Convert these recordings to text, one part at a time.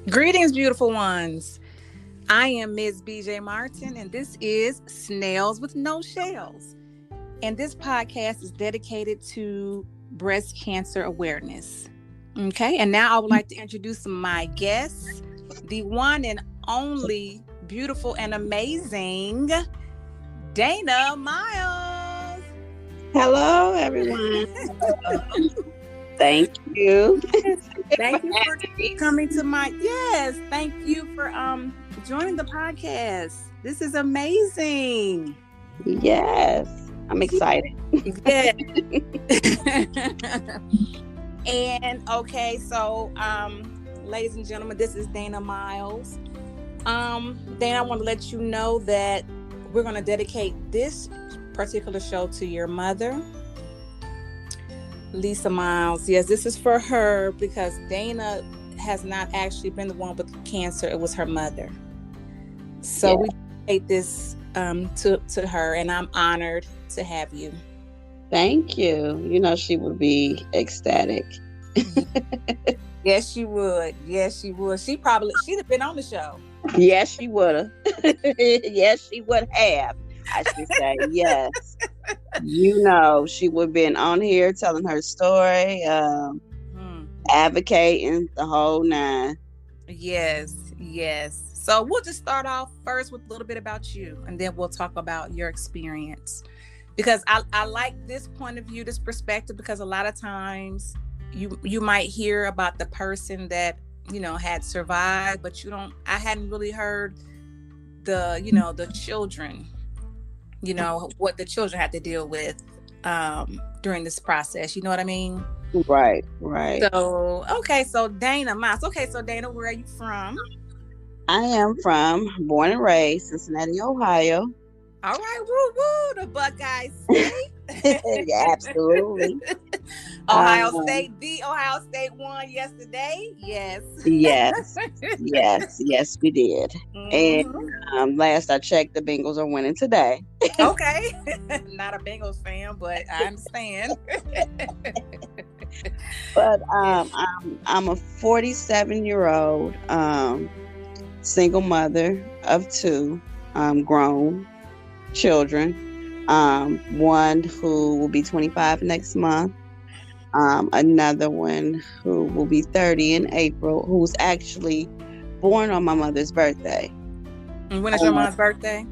Greetings, beautiful ones. I am Ms. BJ Martin, and this is Snails with No Shells. And this podcast is dedicated to breast cancer awareness. Okay, and now I would like to introduce my guest, the one and only beautiful and amazing Dana Miles. Hello, everyone. Thank you. Thank you for coming to my Thank you for joining the podcast. This is amazing. Yes, I'm excited. Yeah. And okay, so ladies and gentlemen, this is Dana Miles. Dana, I want to let you know that we're going to dedicate this particular show to your mother, Lisa Miles. Yes, this is for her because Dana has not actually been the one with cancer. It was her mother. So we dedicate this to her, and I'm honored to have you. Thank you. You know, she would be ecstatic. Yes, she would. Yes, she would. She'd have been on the show. Yes, she would have. Yes, she would have. I should say yes. You know, she would have been on here telling her story, advocating the whole nine. Yes. So we'll just start off first with a little bit about you, and then we'll talk about your experience. Because I like this point of view, this perspective, because a lot of times you might hear about the person that, you know, had survived, but I hadn't really heard the children, what the children had to deal with during this process. You know what I mean? Right. So Dana Miles. Okay, so Dana, where are you from? I am born and raised Cincinnati, Ohio. All right, woo, the Buckeye State. Yeah, absolutely. Ohio State, the Ohio State won yesterday. Yes, we did. Mm-hmm. And last I checked, the Bengals are winning today. Okay, not a Bengals fan, but I understand. But I'm a 47-year-old single mother of two grown children. One who will be 25 next month. Another one who will be 30 in April, who's actually born on my mother's birthday. And when is your mom's birthday?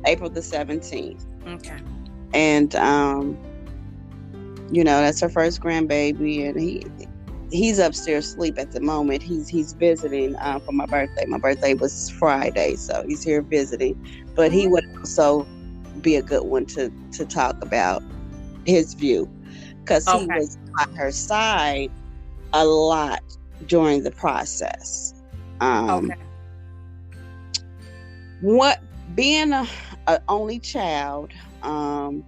April the 17th. Okay. And that's her first grandbaby, and he's upstairs asleep at the moment. He's visiting for my birthday. My birthday was Friday, so he's here visiting. But he would also be a good one to talk about his view, because he was on her side a lot during the process. Being a only child of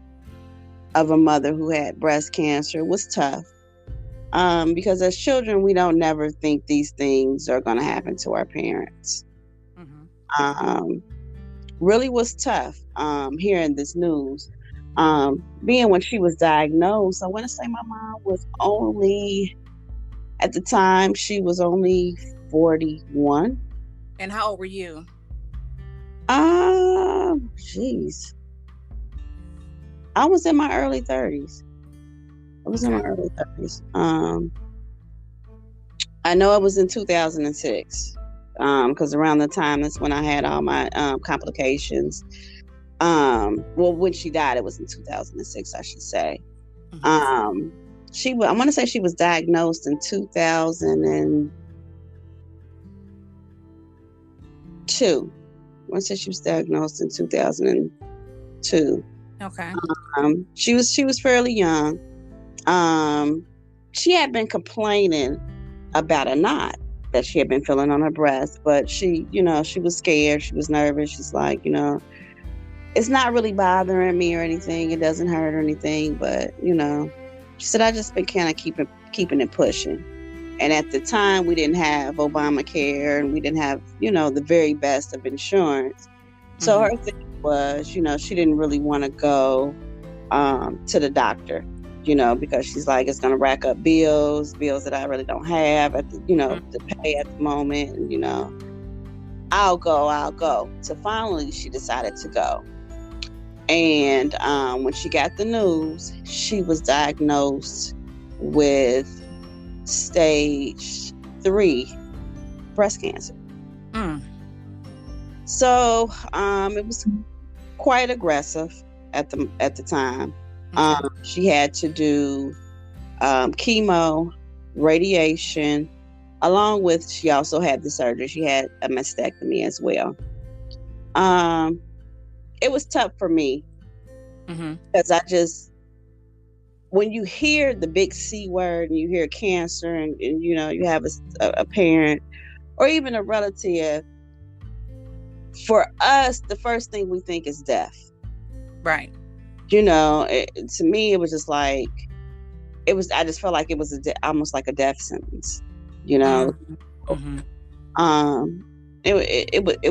a mother who had breast cancer was tough, because as children we don't never think these things are going to happen to our parents. Really was tough hearing this news. Being when she was diagnosed, I want to say my mom was at the time, she was only 41. And how old were you? Jeez. I was in my early 30s. I know it was in 2006. Because around the time, that's when I had all my complications. When she died, it was in 2006, I should say. I want to say she was diagnosed in 2002. I want to say she was diagnosed in 2002. Okay. She was fairly young. She had been complaining about a knot that she had been feeling on her breast, but she was scared. She was nervous. She's like, it's not really bothering me or anything. It doesn't hurt or anything, but she said, I just been kind of keeping it pushing. And at the time, we didn't have Obamacare, and we didn't have, the very best of insurance. So her thing was, she didn't really want to go to the doctor. because she's like, it's going to rack up bills that I really don't have to pay at the moment. And, I'll go. So finally she decided to go. And when she got the news, she was diagnosed with stage 3 breast cancer. So it was quite aggressive at the time. She had to do chemo, radiation, along with, she also had the surgery. She had a mastectomy as well. It was tough for me because when you hear the big C word and you hear cancer and you have a parent or even a relative, for us, the first thing we think is death. Right. To me, it was just like, I just felt like it was almost like a death sentence, It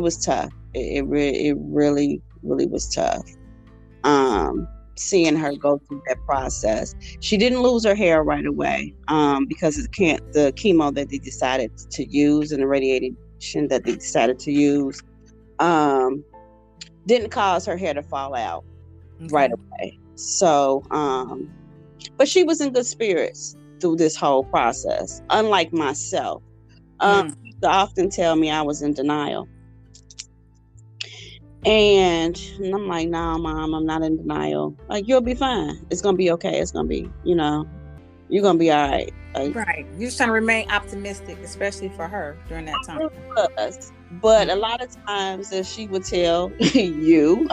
was tough. It really was tough. Seeing her go through that process. She didn't lose her hair right away, because the chemo that they decided to use and the radiation that they decided to use, didn't cause her hair to fall out right away. So, but she was in good spirits through this whole process, unlike myself. She used to often tell me I was in denial. And I'm like, no, Mom, I'm not in denial. Like, you'll be fine. It's going to be okay. It's going to be, you're going to be all right. Like, right. You're just trying to remain optimistic, especially for her during that time. But a lot of times, as she would tell you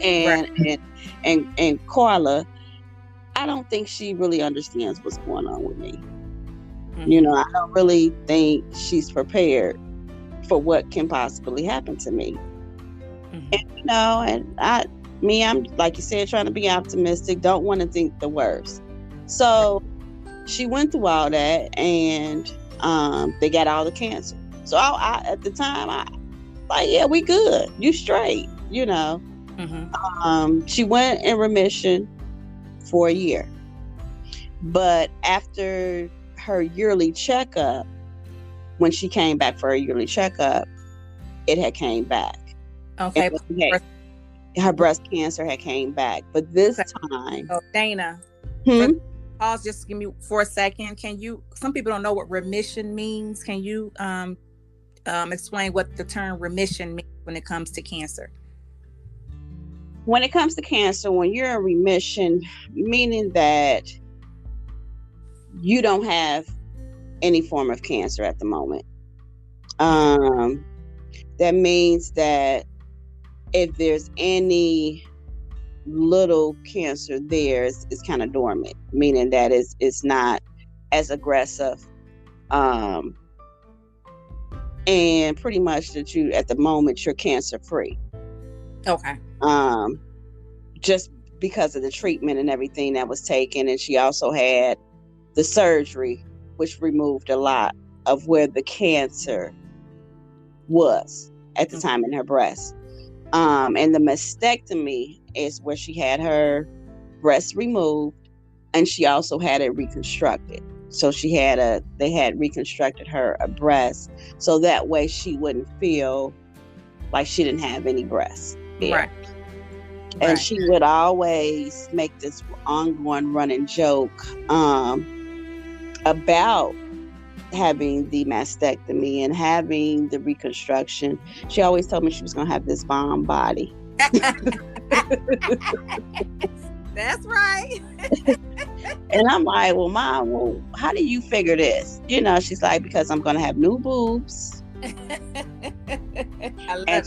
and Carla, I don't think she really understands what's going on with me. I don't really think she's prepared for what can possibly happen to me. And, I'm, like you said, trying to be optimistic, don't want to think the worst. So she went through all that, and they got all the cancer. So I at the time, I like, yeah, we good. You straight, She went in remission for a year. But after her yearly checkup, when she came back for her yearly checkup, it had came back. Okay. Her breast cancer had came back. But this time... Oh, Dana. Pause, just give me for a second. Some people don't know what remission means. Can you explain what the term remission means when it comes to cancer? When it comes to cancer, when you're in remission, meaning that you don't have any form of cancer at the moment. That means that if there's any little cancer there, it's kind of dormant, meaning that it's not as aggressive. And pretty much that you, at the moment, you're cancer free. Okay. Just because of the treatment and everything that was taken. And she also had the surgery, which removed a lot of where the cancer was at the time in her breast. And the mastectomy is where she had her breast removed, and she also had it reconstructed. So they had reconstructed her a breast, so that way she wouldn't feel like she didn't have any breasts. Right. And she would always make this ongoing running joke about having the mastectomy and having the reconstruction. She always told me she was going to have this bomb body. That's right. And I'm like, well, Mom, how do you figure this? She's like, because I'm going to have new boobs. And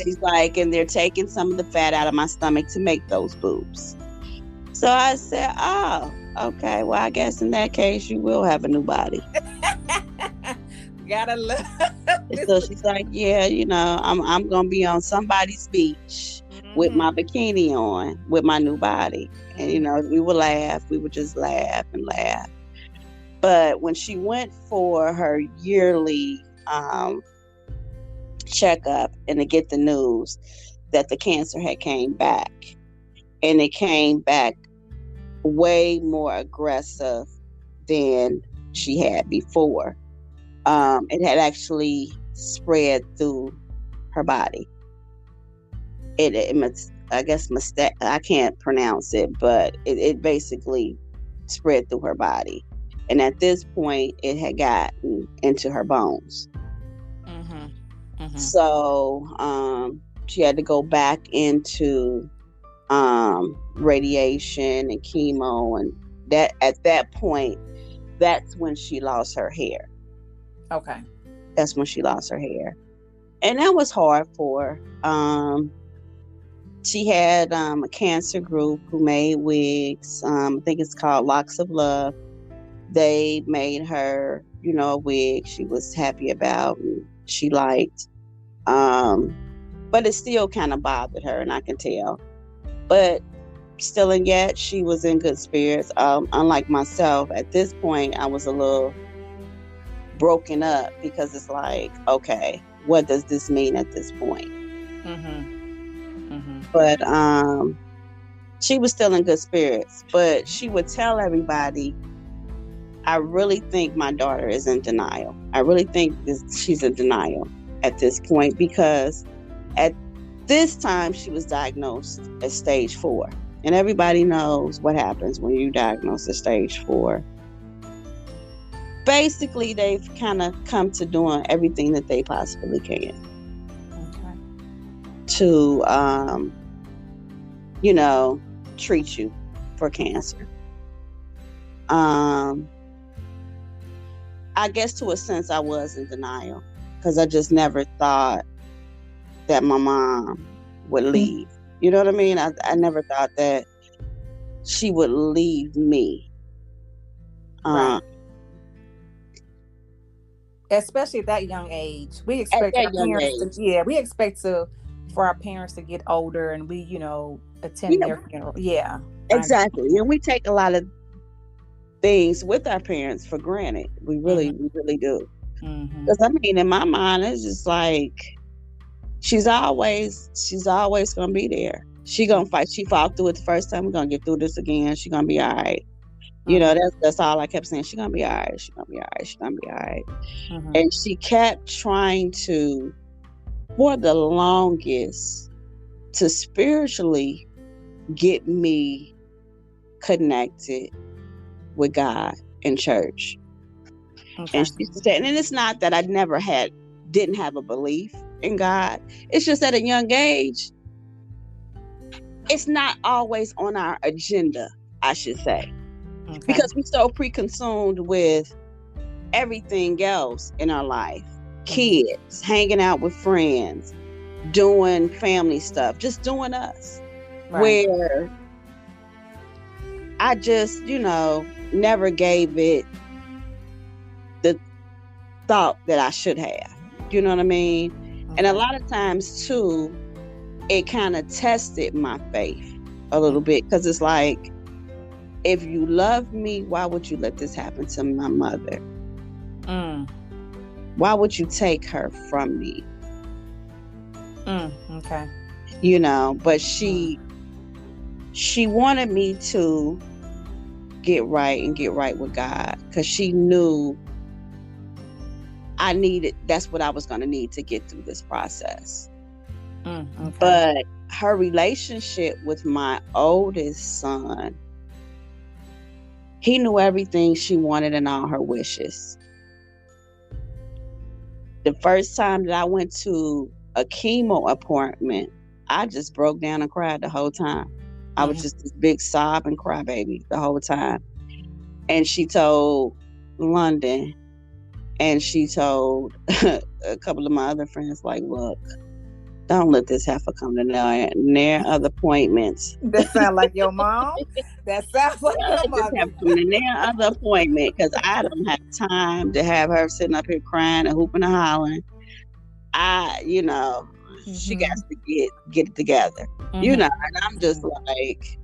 she's like, and they're taking some of the fat out of my stomach to make those boobs. So I said, oh, okay. Well, I guess in that case, you will have a new body. Gotta love. So she's like, yeah, I'm gonna be on somebody's beach with my bikini on, with my new body, and we would laugh. We would just laugh and laugh. But when she went for her yearly checkup and to get the news that the cancer had came back, and it came back way more aggressive than she had before. It had actually spread through her body. I guess mistake. I can't pronounce it, but it basically spread through her body, and at this point, it had gotten into her bones. So she had to go back into radiation and chemo, and that at that point, that's when she lost her hair. Okay. That's when she lost her hair, and that was hard for her. She had a cancer group who made wigs. I think it's called Locks of Love. They made her, a wig she was happy about and she liked. But it still kind of bothered her, and I can tell. But still and yet, she was in good spirits. Unlike myself, at this point, I was a little broken up because it's like, okay, what does this mean at this point? But she was still in good spirits. But she would tell everybody, I really think my daughter is in denial. I really think she's in denial at this point, because at this time she was diagnosed at stage 4. And everybody knows what happens when you diagnose at stage 4. Basically, they've kind of come to doing everything that they possibly can to, treat you for cancer. I guess to a sense I was in denial, because I just never thought that my mom would leave. You know what I mean? I never thought that she would leave me. Right. Especially at that young age. We expect our parents for our parents to get older and we, attend their funeral. Yeah. Exactly. And we take a lot of things with our parents for granted. We really do. Because in my mind, it's just like she's always gonna be there. She gonna fight. She fought through it the first time. We're gonna get through this again. She gonna be all right. That's all I kept saying. She gonna be all right. She gonna be all right. She gonna be all right. And she kept trying to, for the longest, to spiritually get me connected with God in church. And she said, and it's not that I didn't have a belief in God. It's just at a young age, it's not always on our agenda, I should say. Because we're so preconsumed with everything else in our life. Kids, hanging out with friends, doing family stuff, just doing us. Right. Where I just, never gave it the thought that I should have. You know what I mean? And a lot of times, too, it kind of tested my faith a little bit, because it's like, if you love me, why would you let this happen to my mother? Why would you take her from me? Okay. But she wanted me to get right with God, because she knew that's what I was going to need to get through this process. Okay. But her relationship with my oldest son, he knew everything she wanted and all her wishes. The first time that I went to a chemo appointment, I just broke down and cried the whole time. I was just this big sob and crybaby the whole time. And she told London, and she told a couple of my other friends, like, look, don't let this heifer come to near other appointments. That sounds like your mom. That sounds like your mom. Come to near other appointment, because I don't have time to have her sitting up here crying and hooping and hollering. She got to get it together. And I'm just like,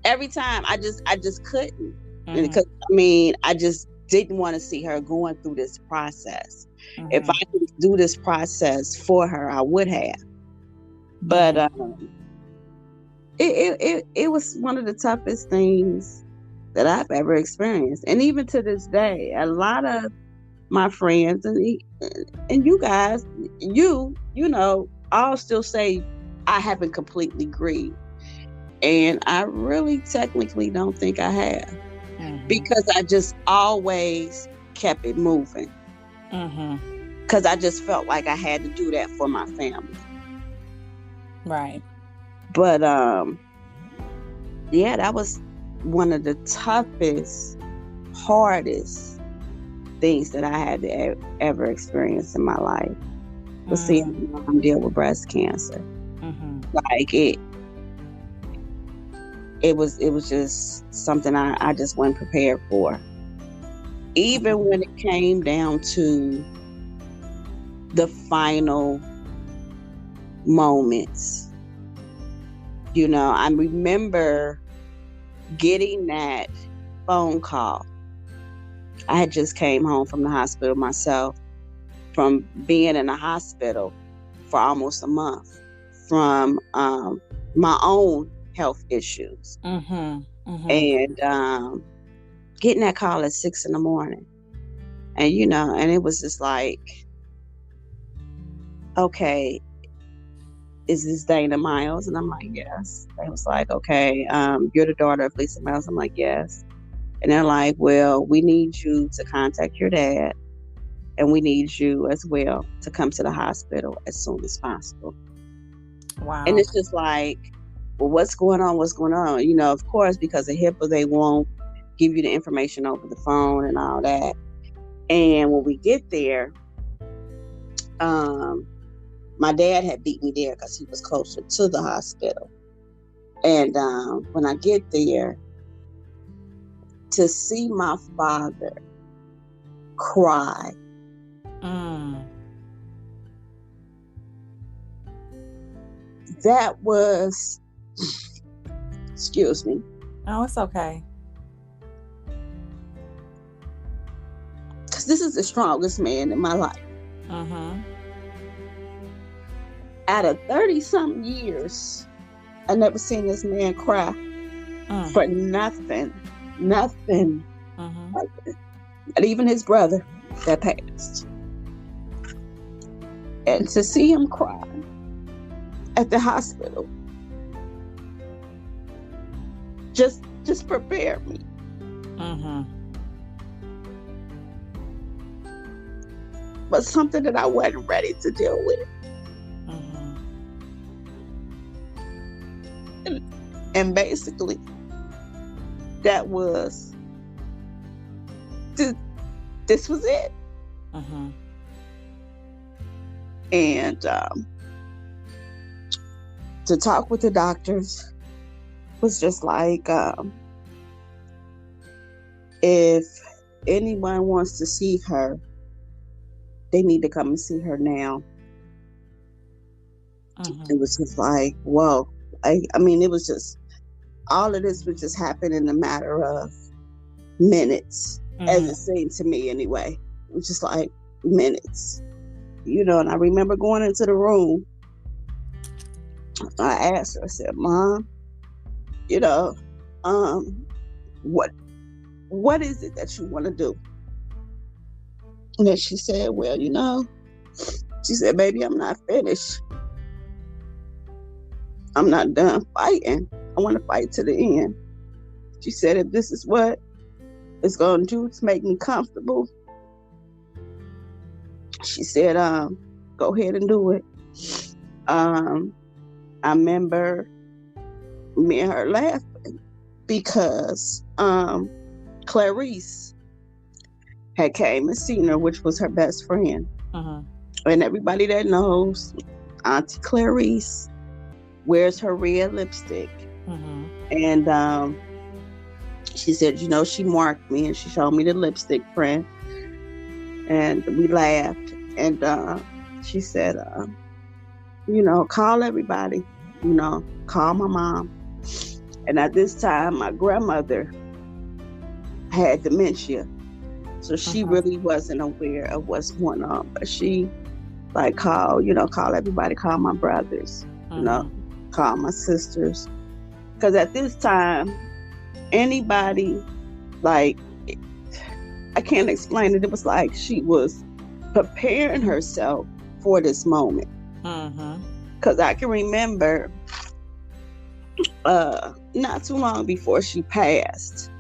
every time I just couldn't. Because I just didn't want to see her going through this process. If I could do this process for her, I would have. But it was one of the toughest things that I've ever experienced. And even to this day, a lot of my friends and you guys, you know, all still say I haven't completely grieved. And I really technically don't think I have. Mm-hmm. Because I just always kept it moving. Because I just felt like I had to do that for my family. Right. But yeah, that was one of the toughest, hardest things that I had to ever experience in my life. Was seeing my mom deal with breast cancer. Like it was just something I just wasn't prepared for. Even when it came down to the final moments, you know, I remember getting that phone call. I had just came home from the hospital myself, from being in the hospital for almost a month, from my own health issues. And getting that call at 6 a.m. And, you know, and it was just like, okay, is this Dana Miles? And I'm like, yes. They was like, okay, you're the daughter of Lisa Miles. I'm like, yes. And they're like, well, we need you to contact your dad, and we need you as well to come to the hospital as soon as possible. Wow. And it's just like, well, what's going on? What's going on? You know, of course, because of HIPAA, they won't give you the information over the phone and all that. And when we get there, my dad had beat me there because he was closer to the hospital. And when I get there, to see my father cry, that was, excuse me. Oh, it's okay. Because this is the strongest man in my life. Out of 30-something years, I never seen this man cry for nothing. Nothing. Not even his brother that passed. And to see him cry at the hospital just prepared me. But something that I wasn't ready to deal with. And basically, that was, this was it. And to talk with the doctors was just like, if anyone wants to see her, they need to come and see her now. It was just like, whoa. I mean, it was just, all of this would just happen in a matter of minutes, as it seemed to me anyway. It was just like minutes, you know. And I remember going into the room, I asked her, I said, Mom, you know, what is it that you want to do? And then she said, well, you know, she said, baby, I'm not finished. I'm not done fighting. I want to fight to the end. She said, if this is what it's going to do to make me comfortable, she said, go ahead and do it. I remember me and her laughing because Clarice had came and seen her, which was her best friend. And everybody that knows, Auntie Clarice wears her red lipstick. And she said, you know, she marked me and she showed me the lipstick print. And we laughed. And she said, you know, call everybody, you know, call my mom. And at this time, my grandmother had dementia. So she really wasn't aware of what's going on. But she, call everybody, call my brothers, you know, call my sisters. Because at this time, anybody, like, I can't explain it. It was like she was preparing herself for this moment. Because I can remember not too long before she passed,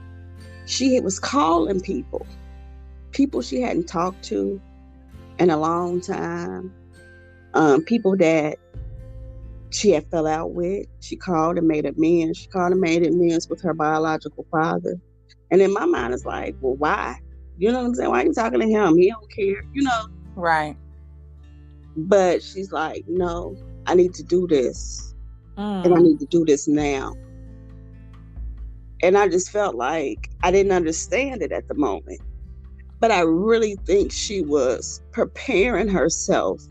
she was calling people she hadn't talked to in a long time, people that she had fell out with. She called and made amends. She called and made amends with her biological father. And in my mind, it's like, well, why? You know what I'm saying? Why are you talking to him? He don't care, you know? Right. But she's like, no, I need to do this. And I need to do this now. And I just felt like I didn't understand it at the moment. But I really think she was preparing herself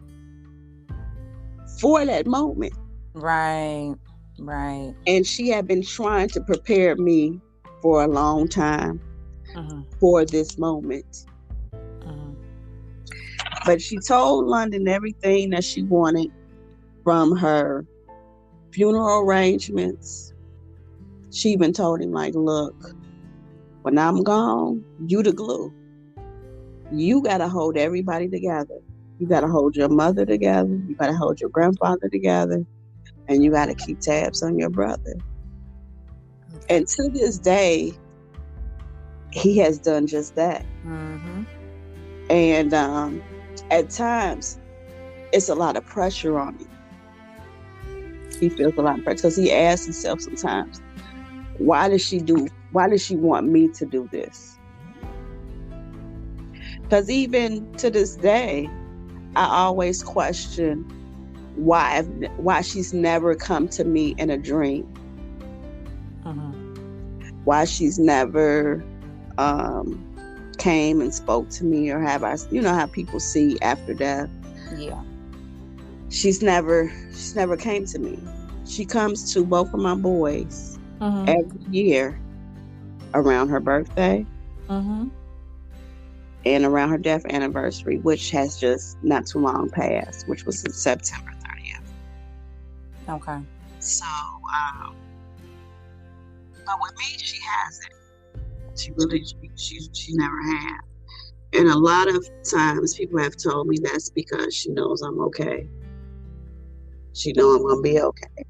for that moment. Right. Right. And she had been trying to prepare me for a long time for this moment. But she told London everything that she wanted from her funeral arrangements. She even told him, like, look, when I'm gone, you the glue. You got to hold everybody together. You got to hold your mother together. You got to hold your grandfather together. And you got to keep tabs on your brother. And to this day, he has done just that. And at times, it's a lot of pressure on him. He feels a lot of pressure because he asks himself sometimes, why does she want me to do this? Because even to this day, I always question why she's never come to me in a dream. Why she's never came and spoke to me, or have I, you know how people see after death. Yeah. She's never came to me. She comes to both of my boys every year around her birthday and around her death anniversary, which has just not too long passed, which was in September 30th. Okay. So, but with me, she hasn't. She really, she never had. And a lot of times people have told me that's because she knows I'm okay. She knows I'm going to be okay.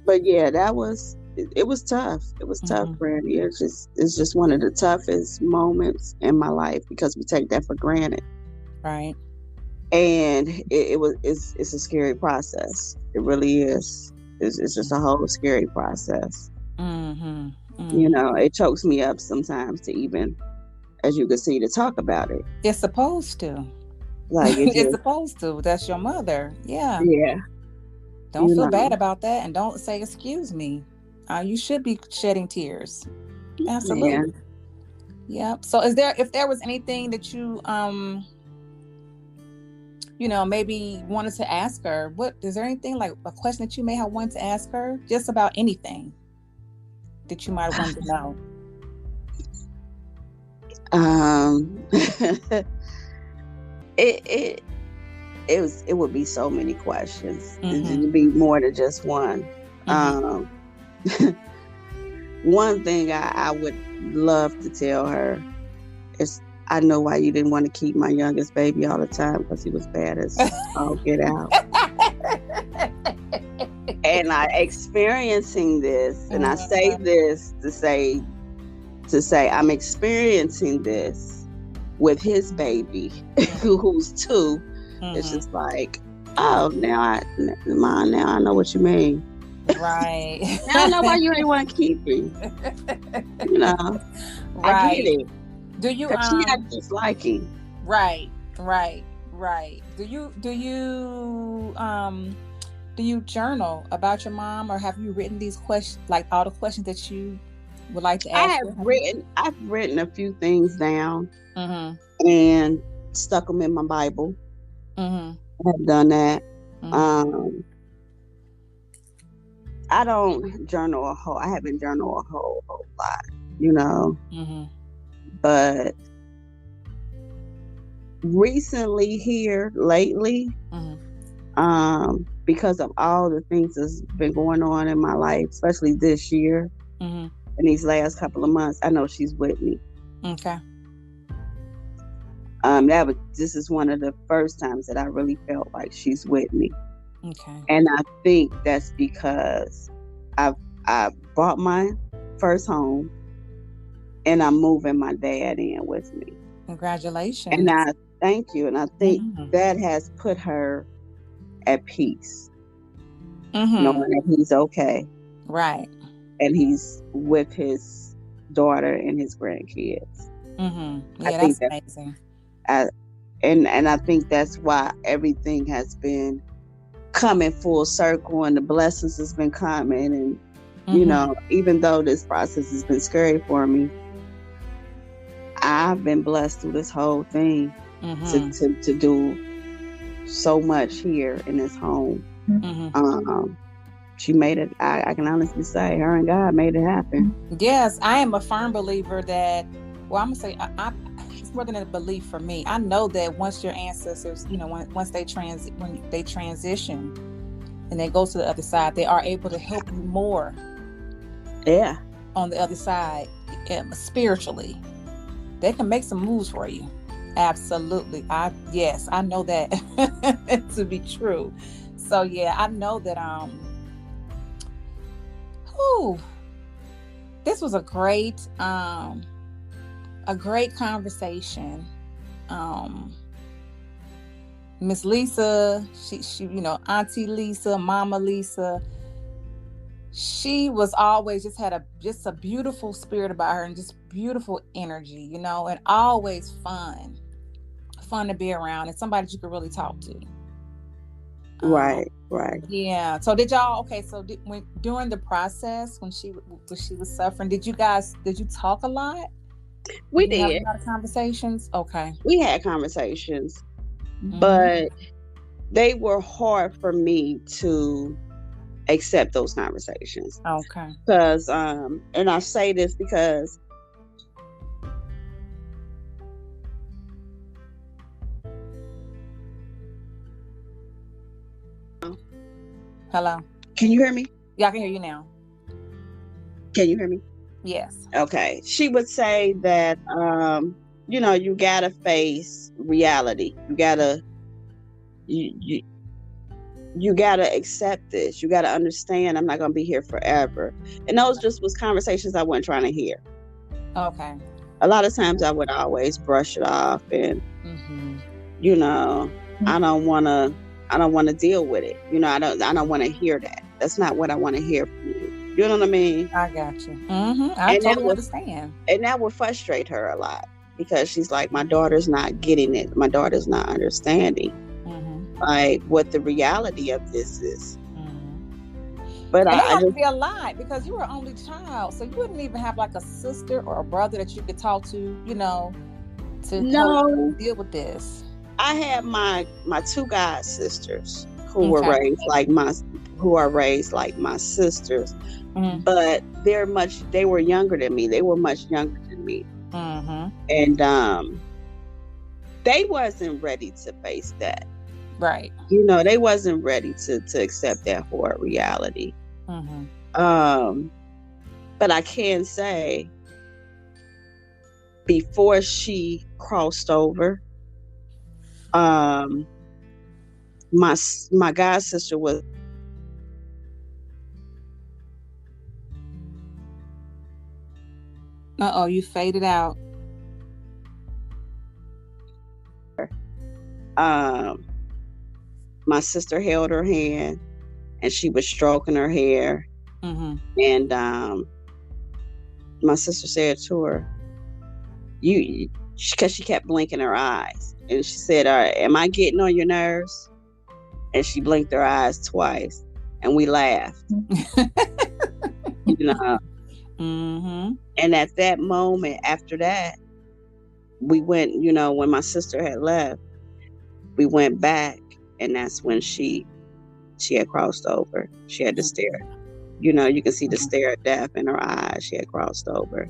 But yeah, it was tough. It was tough, Brandy. It's just one of the toughest moments in my life because we take that for granted. Right. And it's a scary process. It really is. It's just a whole scary process. You know, it chokes me up sometimes to even, as you can see, to talk about it. It's supposed to. Like it's supposed to. That's your mother. Yeah. Yeah. Don't feel bad about that, and don't say excuse me. You should be shedding tears. Absolutely. Yeah. So if there was anything that you you know, maybe wanted to ask her, is there anything, like a question that you may have wanted to ask her, just about anything that you might want to know? It would be so many questions. It would be more than just one. One thing I would love to tell her is, I know why you didn't want to keep my youngest baby all the time, because he was bad as all get out. And I experiencing this, and I say this to say I'm experiencing this with his baby, who's 2. It's just like, oh, now I know what you mean. Right. Now I know why you ain't want to keep me. You know, right. I get it. Do you? She had just like him. Right. Do you journal about your mom, or have you written these questions, like all the questions that you would like to ask? I've written a few things down and stuck them in my Bible. I've done that. I don't journal I haven't journaled a whole lot, you know. But lately, Because of all the things that's been going on in my life, especially this year Mm-hmm. and these last couple of months, I know she's with me. Okay. This is one of the first times that I really felt like she's with me. Okay. And I think that's because I bought my first home and I'm moving my dad in with me. Congratulations. And I thank you. And I think Mm-hmm. that has put her at peace, Mm-hmm. knowing that he's okay Right. and he's with his daughter and his grandkids. Mm-hmm. I Yeah, think that's amazing. and I think that's why everything has been coming full circle and the blessings has been coming. And you know, even though this process has been scary for me, I've been blessed through this whole thing to do so much here in this home. She made it. I can honestly say her and God made it happen. Yes, I am a firm believer that, well, I'm going to say, it's more than a belief for me. I know that once your ancestors, you know, once they transition and they go to the other side, they are able to help you more. Yeah. On the other side, spiritually, they can make some moves for you. Absolutely. I know that to be true. So yeah, I know that this was a great conversation. Miss Lisa, she you know, Auntie Lisa, Mama Lisa, she was always just had a beautiful spirit about her and just beautiful energy, you know, and always fun to be around and somebody that you could really talk to. Right. Yeah. So did y'all? Okay. So during the process when she was suffering, did you talk a lot? We did. Have a lot of conversations. Okay. We had conversations, but they were hard for me to accept those conversations. Okay. Because and I say this because Hello. Can you hear me? Yeah, I can hear you now. Can you hear me? Yes. Okay. She would say that you know, you gotta face reality. You gotta you gotta accept this. You gotta understand I'm not gonna be here forever. And those just was conversations I wasn't trying to hear. Okay. A lot of times I would always brush it off and you know, I don't wanna deal with it. You know, I don't wanna hear that. That's not what I wanna hear from you. You know what I mean? I got you. I totally understand. And that would frustrate her a lot because she's like, my daughter's not getting it. My daughter's not understanding like what the reality of this is. But I have to be a lot because you were only child, so you wouldn't even have like a sister or a brother that you could talk to, you know, to help deal with this. I had my two god sisters who were raised like my sisters, but they were younger than me. They were much younger than me, and they wasn't ready to face that. Right. You know, they wasn't ready to accept that horrid reality. But I can say, before she crossed over, my god sister was you faded out. My sister held her hand and she was stroking her hair, and my sister said to her, because she kept blinking her eyes, and she said, am I getting on your nerves? And she blinked her eyes twice, and we laughed. You know. And at that moment, after that, we went, you know, when my sister had left, we went back, and that's when she had crossed over. She had to stare. You know, you can see the stare of death in her eyes. She had crossed over.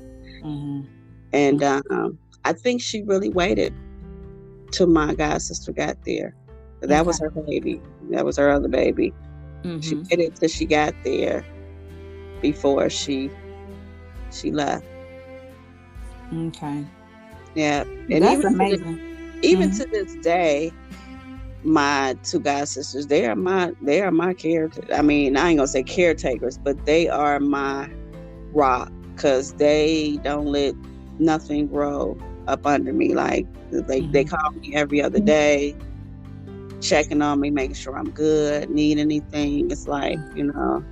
And I think she really waited till my god sister got there. That was her baby. That was her other baby. She waited till she got there before she left. Okay. Yeah. And that's amazing. Even to this day, my two god sisters, they are my caretakers. I mean, I ain't gonna say caretakers, but they are my rock, because they don't let nothing grow up under me. Like they call me every other day, checking on me, making sure I'm good, need anything. It's like, you know,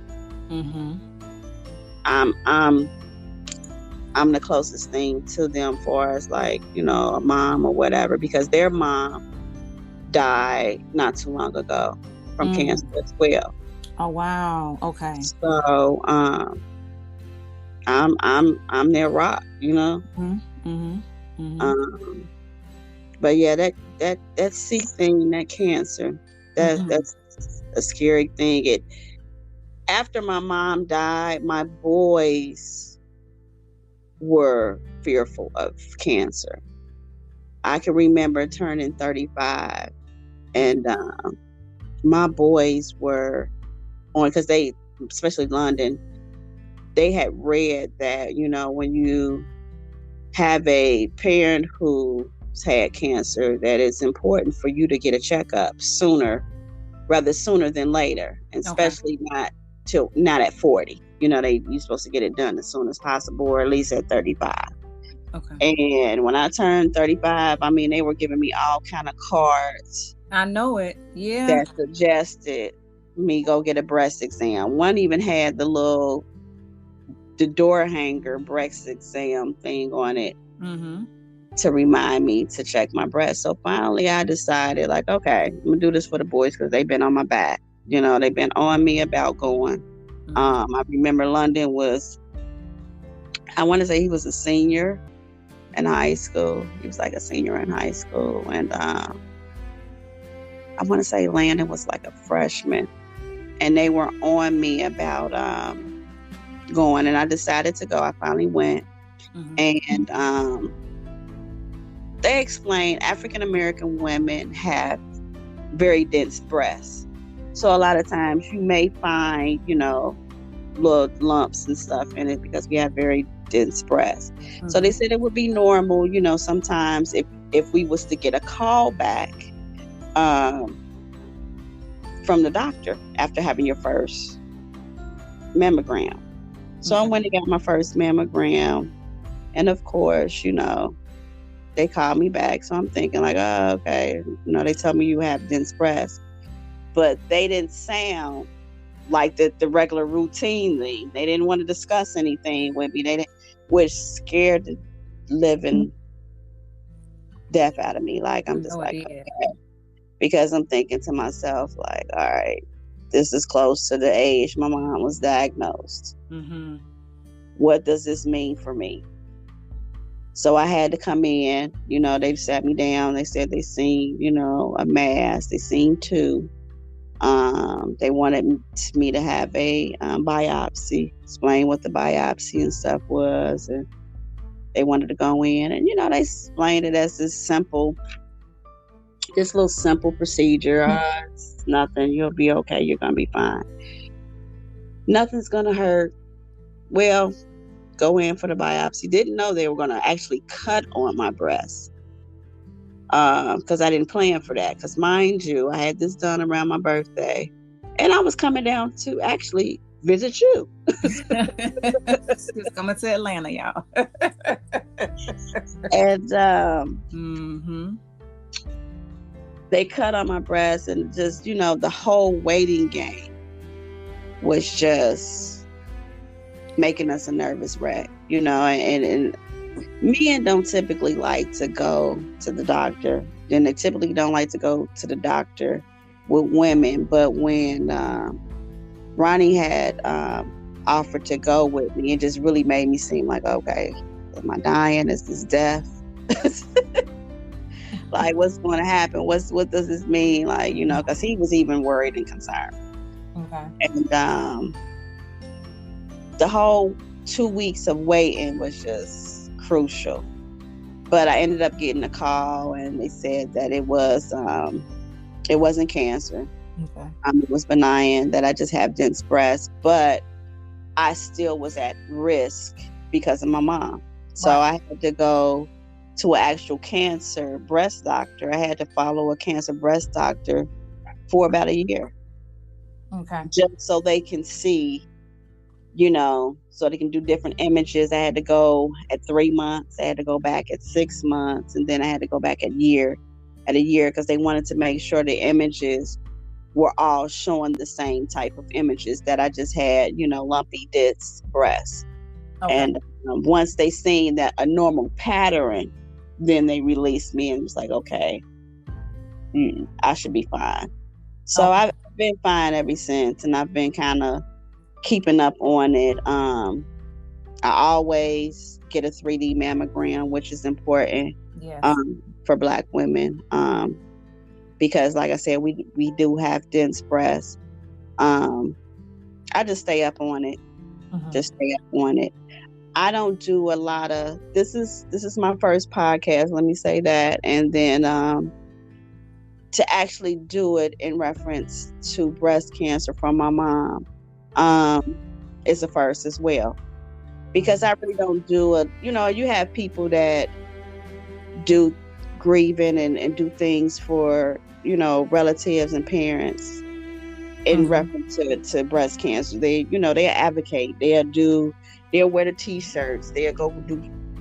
I'm the closest thing to them for as, like, you know, a mom or whatever, because their mom died not too long ago from cancer as well. Oh wow. Okay. So I'm their rock, you know. But yeah, that sick thing, that cancer, that's a scary thing. After my mom died, my boys were fearful of cancer. I can remember turning 35, and my boys were on, because they, especially London, they had read that, you know, when you have a parent who's had cancer, that it's important for you to get a checkup rather sooner than later, and especially not at 40. You know, you're supposed to get it done as soon as possible, or at least at 35. Okay. And when I turned 35, I mean, they were giving me all kind of cards. I know it. Yeah. That suggested me go get a breast exam. One even had the door hanger breast exam thing on it to remind me to check my breast. So finally I decided, like, okay, I'm gonna do this for the boys, because they've been on my back. You know, they've been on me about going. I remember London was, I want to say he was a senior in high school. He was like a senior in high school. And I want to say Landon was like a freshman. And they were on me about going, and I decided to go. I finally went. And they explained African American women have very dense breasts. So a lot of times you may find, you know, little lumps and stuff in it, because we have very dense breasts. So they said it would be normal, you know, sometimes if we was to get a call back from the doctor after having your first mammogram. So I went and got my first mammogram, and of course, you know, they called me back. So I'm thinking, like, oh, okay, you know, they tell me you have dense breasts, but they didn't sound like the regular routine thing. They didn't want to discuss anything with me. Which scared the living death out of me. Like, I'm just okay. Because I'm thinking to myself, like, all right, this is close to the age my mom was diagnosed. What does this mean for me? So I had to come in. You know, they sat me down. They said they seen, you know, a mass. They seen two. They wanted me to have a biopsy, explain what the biopsy and stuff was, and they wanted to go in, and, you know, they explained it as this little simple procedure. It's nothing. You'll be okay. You're gonna be fine. Nothing's gonna hurt. Well, go in for the biopsy. Didn't know they were gonna actually cut on my breast. Because I didn't plan for that. Because mind you, I had this done around my birthday, and I was coming down to actually visit you. She's coming to Atlanta, y'all. And they cut on my breast, and just, you know, the whole waiting game was just making us a nervous wreck, you know, and men don't typically like to go to the doctor, and they typically don't like to go to the doctor with women. But when Ronnie had offered to go with me, it just really made me seem like, okay, am I dying? Is this death? Like, what's going to happen? What does this mean? Like, you know, because he was even worried and concerned. Okay. And the whole 2 weeks of waiting was just crucial. But I ended up getting a call, and they said that it was It wasn't cancer. Okay. It was benign, that I just have dense breasts, but I still was at risk because of my mom. So I had to go to an actual cancer breast doctor. I had to follow a cancer breast doctor for about a year. Okay. Just so they can see, so they can do different images. I had to go at 3 months. I had to go back at 6 months. And then I had to go back at a year because they wanted to make sure the images were all showing the same type of images that I just had, lumpy disc breasts. Okay. And once they seen that a normal pattern, then they released me and was like, okay, I should be fine. So okay. I've been fine ever since, and I've been kind of keeping up on it. I always get a 3D mammogram, which is important for Black women. Because like I said, we do have dense breasts. I just stay up on it. Just stay up on it. I don't do a lot of, this is my first podcast, let me say that. And then to actually do it in reference to breast cancer from my mom is a first as well. Because I really don't do you have people that do grieving and do things for, relatives and parents in reference to breast cancer. They advocate. They'll wear the t-shirts. They'll go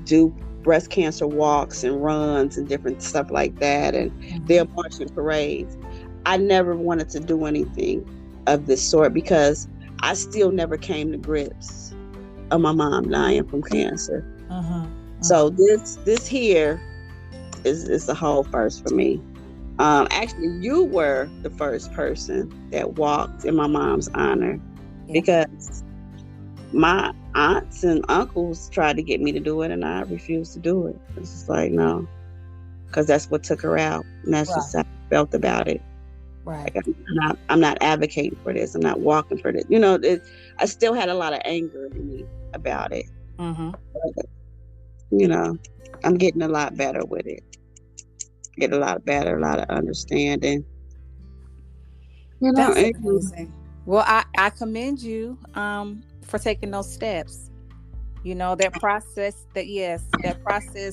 do breast cancer walks and runs and different stuff like that. And they'll march in parades. I never wanted to do anything of this sort because I still never came to grips of my mom dying from cancer. So this here is the whole first for me. Actually, you were the first person that walked in my mom's honor because my aunts and uncles tried to get me to do it and I refused to do it. It's just like, no, because that's what took her out. And that's just how I felt about it. Right. Like I'm not advocating for this. I'm not walking for this. I still had a lot of anger in me about it. But, I'm getting a lot better with it. Get a lot better, a lot of understanding. That's amazing. Well, I commend you for taking those steps. That process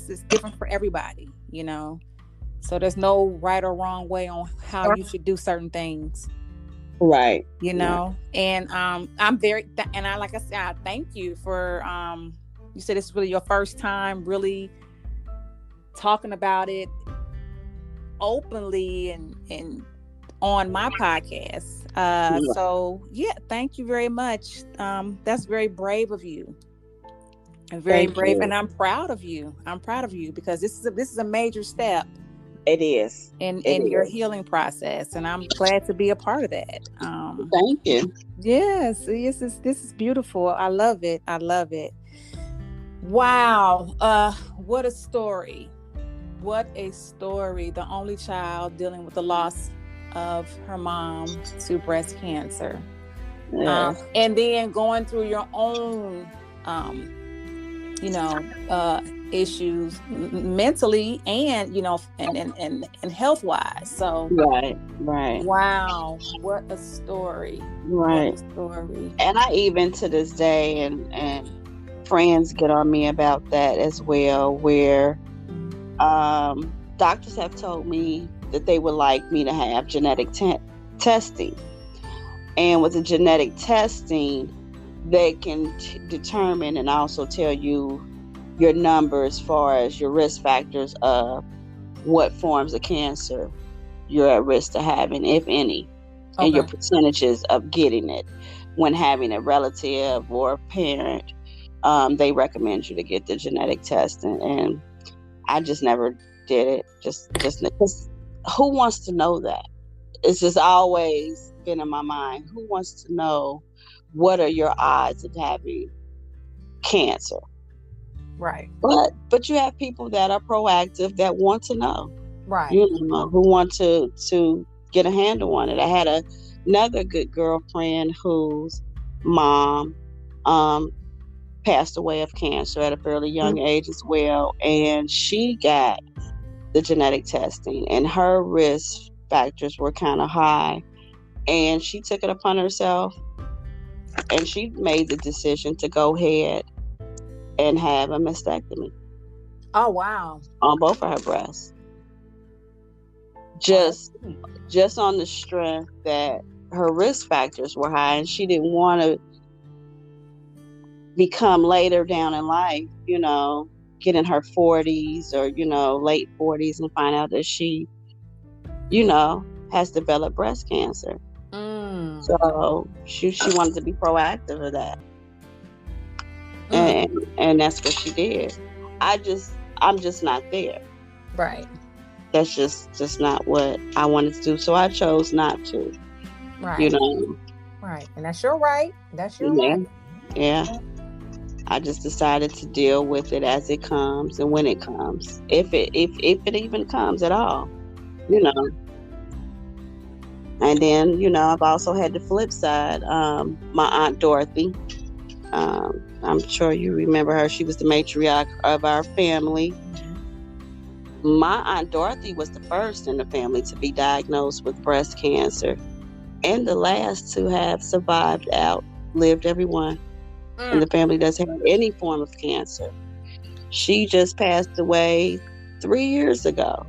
is different for everybody, So there's no right or wrong way on how you should do certain things. Right. And I'm very like I said, I thank you for you said this is really your first time really talking about it openly and on my podcast. So thank you very much. That's very brave of you. And very brave, and I'm proud of you. Because this is a major step. It is. In your healing process, and I'm glad to be a part of that. Thank you. Yes, this is beautiful. I love it. Wow. What a story. The only child dealing with the loss of her mom to breast cancer. Yes. And then going through your own, issues mentally and, and health wise. So, right. Wow. What a story. Right. What a story. And I even to this day, and friends get on me about that as well, where doctors have told me that they would like me to have genetic testing. And with the genetic testing, they can determine and also tell you your number as far as your risk factors of what forms of cancer you're at risk to having, if any, and your percentages of getting it. When having a relative or a parent, they recommend you to get the genetic testing. And I just never did it. Just because who wants to know that? It's just always been in my mind. Who wants to know what are your odds of having cancer? Right. But you have people that are proactive that want to know. Right. Who want to get a handle on it. I had another good girlfriend whose mom passed away of cancer at a fairly young age as well, and she got the genetic testing, and her risk factors were kind of high, and she took it upon herself, and she made the decision to go ahead and have a mastectomy. Oh, wow. On both of her breasts. Just on the strength that her risk factors were high, and she didn't want to become later down in life, get in her 40s or, late 40s and find out that she, has developed breast cancer. So she wanted to be proactive of that. And that's what she did. I'm just not there. Right. That's just not what I wanted to do. So I chose not to. Right. Right. And that's your right. That's your right. Yeah. I just decided to deal with it as it comes and when it comes. If it even comes at all. And then, I've also had the flip side. My Aunt Dorothy. I'm sure you remember her. She was the matriarch of our family. My Aunt Dorothy was the first in the family to be diagnosed with breast cancer, and the last to have outlived everyone in the family that's had any form of cancer. She just passed away 3 years ago.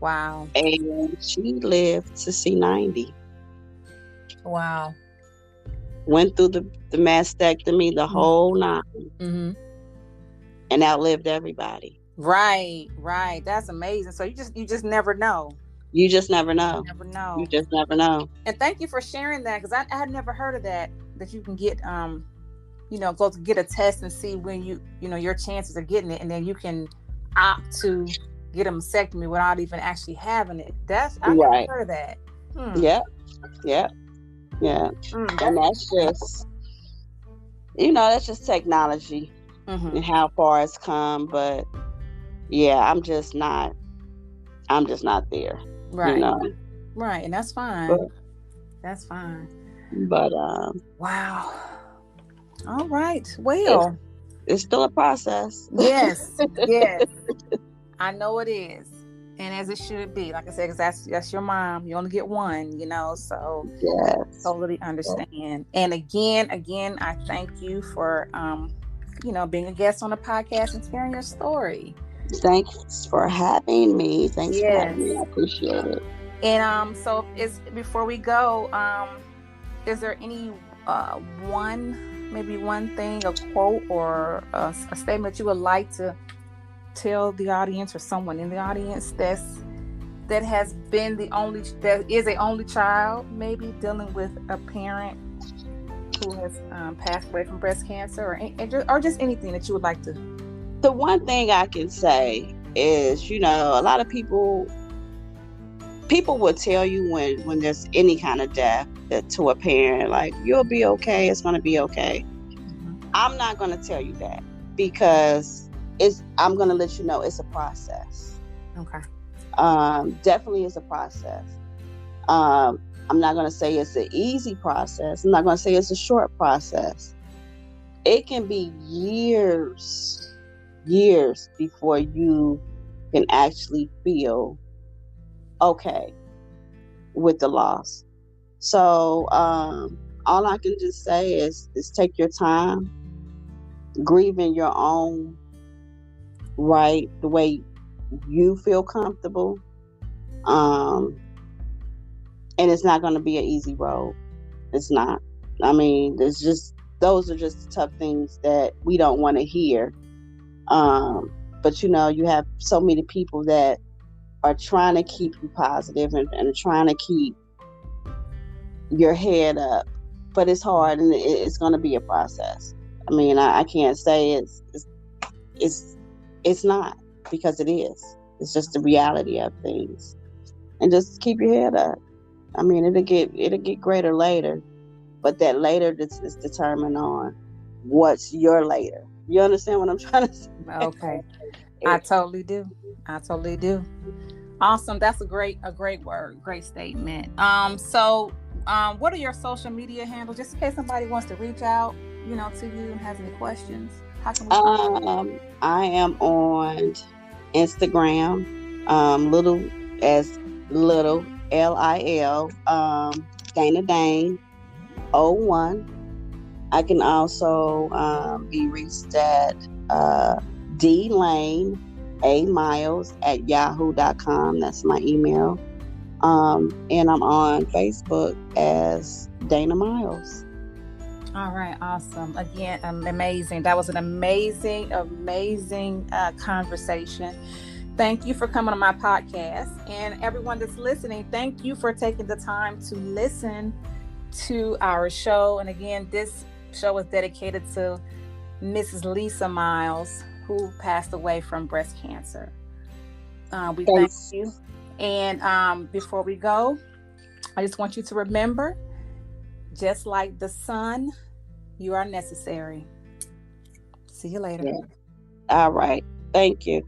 Wow. And she lived to see 90. Wow. Went through the mastectomy, the whole 9. And outlived everybody. Right. That's amazing. So you just never know. You just never know. You just never know. And thank you for sharing that, because I had never heard of that you can get go to get a test and see when your chances of getting it, and then you can opt to get a mastectomy without even actually having it. I never heard of that. Yeah. And that's just that's just technology and how far it's come. But yeah, I'm just not there. Right. Right. And that's fine. That's fine. But wow. All right. Well, it's still a process. Yes. I know it is, and as it should be. Like I said, because that's your mom. You only get one, So yes. Totally understand. Yes. And again, I thank you for being a guest on the podcast and sharing your story. Thanks for having me. Thanks for having me. I appreciate it. And so before we go, is there any one thing, a quote or a statement you would like to tell the audience, or someone in the audience that is a only child, maybe dealing with a parent who has passed away from breast cancer, or just anything that you would like to? The one thing I can say is, a lot of people will tell you when there's any kind of death to a parent, like, you'll be okay, it's going to be okay. I'm not going to tell you that, because I'm going to let you know it's a process. Okay. Definitely is a process. I'm not going to say it's an easy process. I'm not going to say it's a short process. It can be years before you can actually feel okay with the loss. So all I can just say is take your time, grieve in your own right, the way you feel comfortable. And it's not going to be an easy road. It's not. I mean, those are just tough things that we don't want to hear. But you have so many people that are trying to keep you positive and trying to keep your head up, but it's hard, and it's going to be a process. I mean, I can't say it's not, because it is. It's just the reality of things, and just keep your head up. I mean, it'll get greater later, but that later is determined on what's your later. You understand what I'm trying to say? Okay. I totally do. Awesome. That's a great word. Great statement. So what are your social media handles, just in case somebody wants to reach out, to you and has any questions? How can we I am on Instagram, little as Little, Lil, Dana Dane 01. I can also be reached at DLane A Miles at yahoo.com. That's my email. And I'm on Facebook as Dana Miles. All right, awesome. Again, amazing. That was an amazing conversation. Thank you for coming on my podcast. And everyone that's listening, thank you for taking the time to listen to our show. And again, this show is dedicated to Mrs. Lisa Miles, who passed away from breast cancer. We thank you. And before we go, I just want you to remember, just like the sun, you are necessary. See you later. Yeah. All right. Thank you.